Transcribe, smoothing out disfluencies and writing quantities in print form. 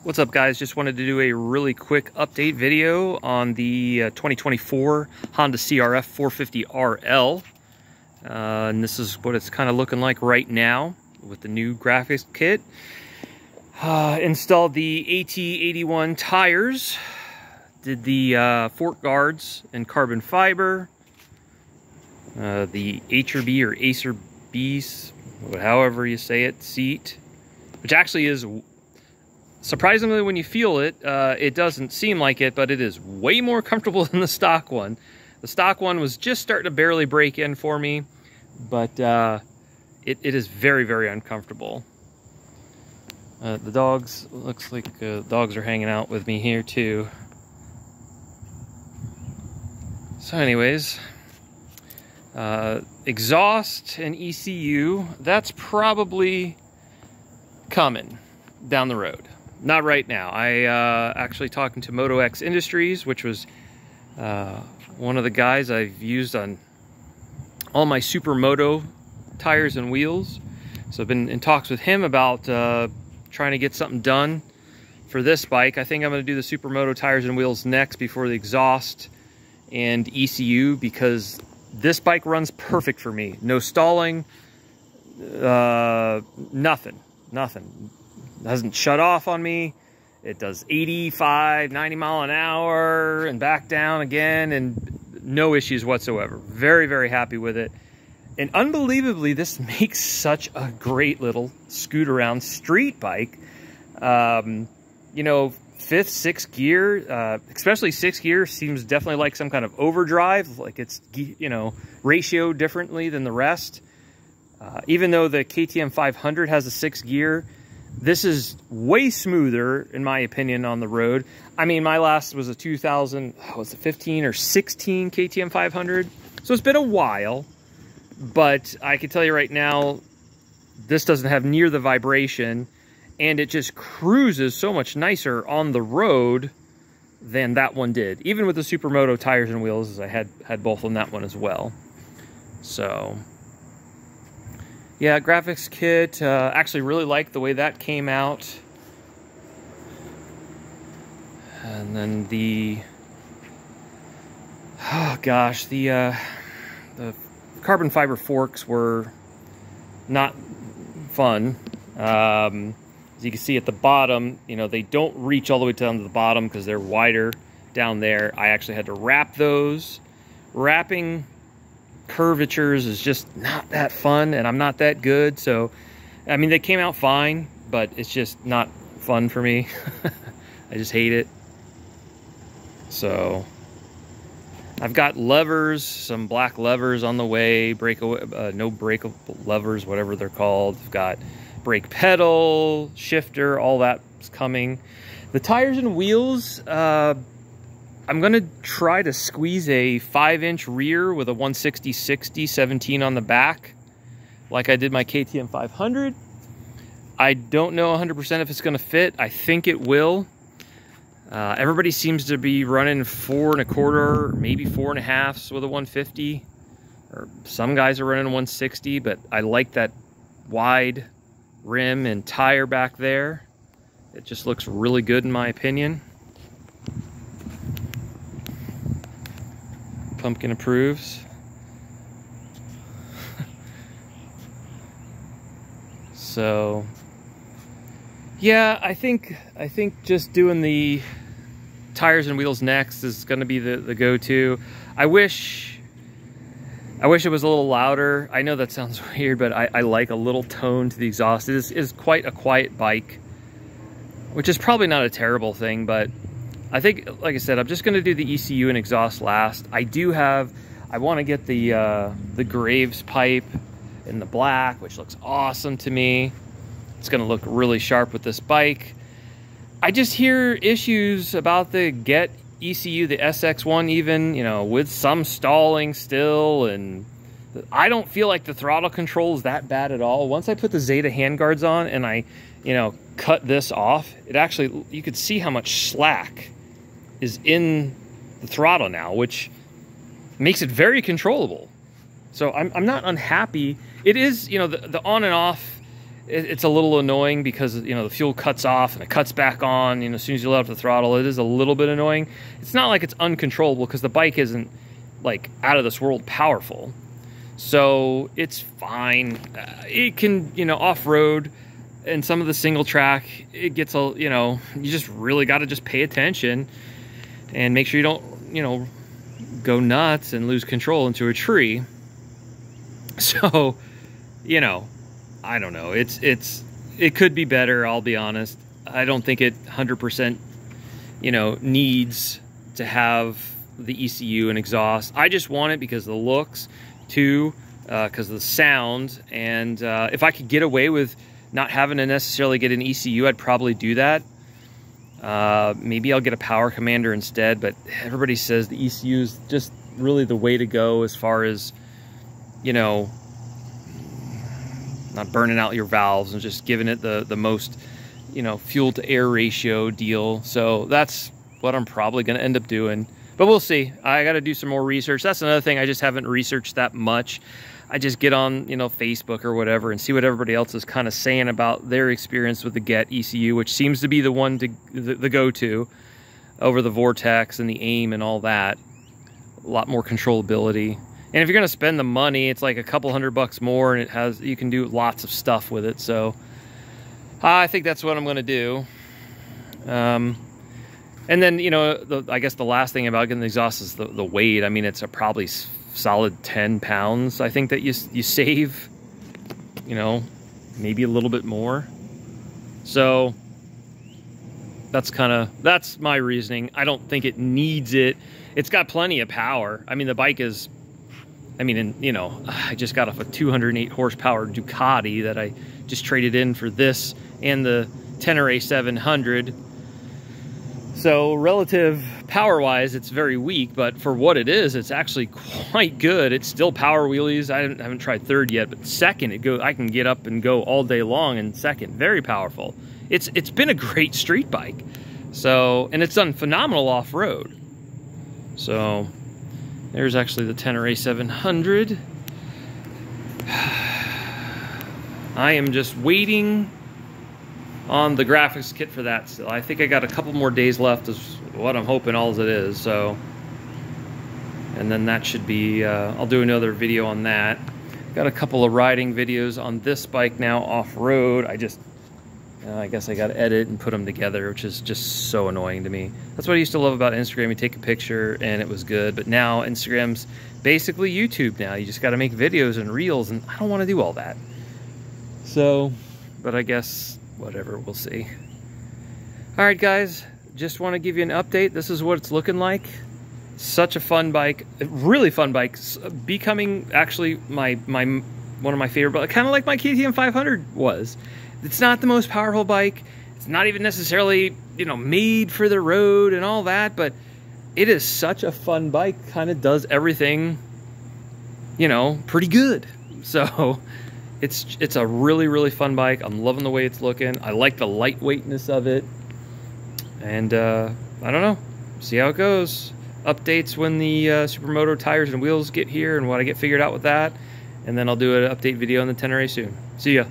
What's up, guys? Just wanted to do a really quick update video on the 2024 Honda crf450rl. And this is what it's kind of looking like right now with the new graphics kit. Installed the AT81 tires, did the fork guards in carbon fiber, the HRB or Acer B's, however you say it, seat, which actually is surprisingly, when you feel it, it doesn't seem like it, but it is way more comfortable than the stock one. The stock one was just starting to barely break in for me, but it is very, very uncomfortable. The dogs, looks like dogs are hanging out with me here too. So anyways, exhaust and ECU, that's probably coming down the road. Not right now. I actually talking to Moto X Industries, which was one of the guys I've used on all my supermoto tires and wheels. So I've been in talks with him about trying to get something done for this bike. I think I'm going to do the supermoto tires and wheels next before the exhaust and ECU, because this bike runs perfect for me. No stalling, nothing. It doesn't shut off on me. It does 85, 90 mile an hour and back down again, and no issues whatsoever. Very, very happy with it. And unbelievably, this makes such a great little scoot around street bike. You know, fifth, sixth gear, especially sixth gear, seems definitely like some kind of overdrive, like it's, you know, ratio differently than the rest. Even though the KTM 500 has a sixth gear, this is way smoother, in my opinion, on the road. I mean, my last was a 2015 or 16 KTM 500, so it's been a while. But I can tell you right now, this doesn't have near the vibration, and it just cruises so much nicer on the road than that one did. Even with the supermoto tires and wheels, as I had both on that one as well. So yeah, graphics kit, actually really like the way that came out. And then the, oh gosh, the carbon fiber forks were not fun. As you can see at the bottom, you know, they don't reach all the way down to the bottom because they're wider down there. I actually had to wrap those. Wrapping curvatures is just not that fun, and I'm not that good. So I mean, they came out fine, but it's just not fun for me. I just hate it. So I've got levers, some black levers on the way, no breakable levers, whatever they're called. I've got brake pedal, shifter, all that's coming. The tires and wheels, I'm going to try to squeeze a 5-inch rear with a 160/60 17 on the back, like I did my KTM 500. I don't know 100% if it's going to fit. I think it will. Everybody seems to be running 4 1/4, maybe 4 1/2 with a 150. Or some guys are running a 160, but I like that wide rim and tire back there. It just looks really good in my opinion. Pumpkin approves. So yeah, I think just doing the tires and wheels next is going to be the go-to. I wish it was a little louder. I know that sounds weird, but I like a little tone to the exhaust. It is quite a quiet bike, which is probably not a terrible thing, but I think, like I said, I'm just going to do the ECU and exhaust last. I want to get the Graves pipe in the black, which looks awesome to me. It's going to look really sharp with this bike. I just hear issues about the Get ECU, the SX1 even, you know, with some stalling still, and I don't feel like the throttle control is that bad at all. Once I put the Zeta handguards on and I, you know, cut this off, it actually, you could see how much slack is in the throttle now, which makes it very controllable. So I'm not unhappy. It is, you know, the on and off it's a little annoying because, you know, the fuel cuts off and it cuts back on, you know, as soon as you let off the throttle. It is a little bit annoying. It's not like it's uncontrollable because the bike isn't like out of this world powerful. So it's fine. It can, you know, off-road and some of the single track, it gets a, you know, you just really got to just pay attention and make sure you don't, you know, go nuts and lose control into a tree. So, you know, I don't know. It could be better, I'll be honest. I don't think it 100%, you know, needs to have the ECU and exhaust. I just want it because of the looks, too, because of the sound. And if I could get away with not having to necessarily get an ECU, I'd probably do that. Maybe I'll get a power commander instead, but everybody says the ECU is just really the way to go as far as, you know, not burning out your valves and just giving it the most, you know, fuel to air ratio deal. So that's what I'm probably going to end up doing, but we'll see. I got to do some more research. That's another thing. I just haven't researched that much. I just get on, you know, Facebook or whatever and see what everybody else is kind of saying about their experience with the Get ECU, which seems to be the one to the go-to over the Vortex and the AIM and all that. A lot more controllability. And if you're going to spend the money, it's like a couple $100 more, and it has, you can do lots of stuff with it. So I think that's what I'm going to do. And then, you know, I guess the last thing about getting the exhaust is the weight. I mean, it's a probably solid 10 pounds, I think, that you save, you know, maybe a little bit more. So that's my reasoning. I don't think it needs it. It's got plenty of power. I mean, the bike is, I mean, and, you know, I just got off a 208 horsepower Ducati that I just traded in for this and the Tenere 700. So relative power-wise, it's very weak, but for what it is, it's actually quite good. It's still power wheelies. I haven't tried third yet, but second, I can get up and go all day long in second. Very powerful. It's been a great street bike. So, and it's done phenomenal off-road. So there's actually the Tenere 700. I am just waiting on the graphics kit for that still. I think I got a couple more days left is what I'm hoping all as it is. So, and then that should be, I'll do another video on that. Got a couple of riding videos on this bike now off-road. I guess I got to edit and put them together, which is just so annoying to me. That's what I used to love about Instagram. You take a picture and it was good, but now Instagram's basically YouTube now. You just got to make videos and reels, and I don't want to do all that. So, but I guess, whatever, we'll see. All right, guys, just want to give you an update. This is what it's looking like. Such a fun bike, really fun bike. Becoming actually one of my favorite bikes, kind of like my KTM 500 was. It's not the most powerful bike. It's not even necessarily, you know, made for the road and all that, but it is such a fun bike. Kind of does everything, you know, pretty good. So it's a really, really fun bike. I'm loving the way it's looking. I like the lightweightness of it. And I don't know. See how it goes. Updates when the supermoto tires and wheels get here and what I get figured out with that. And then I'll do an update video on the Tenere soon. See ya.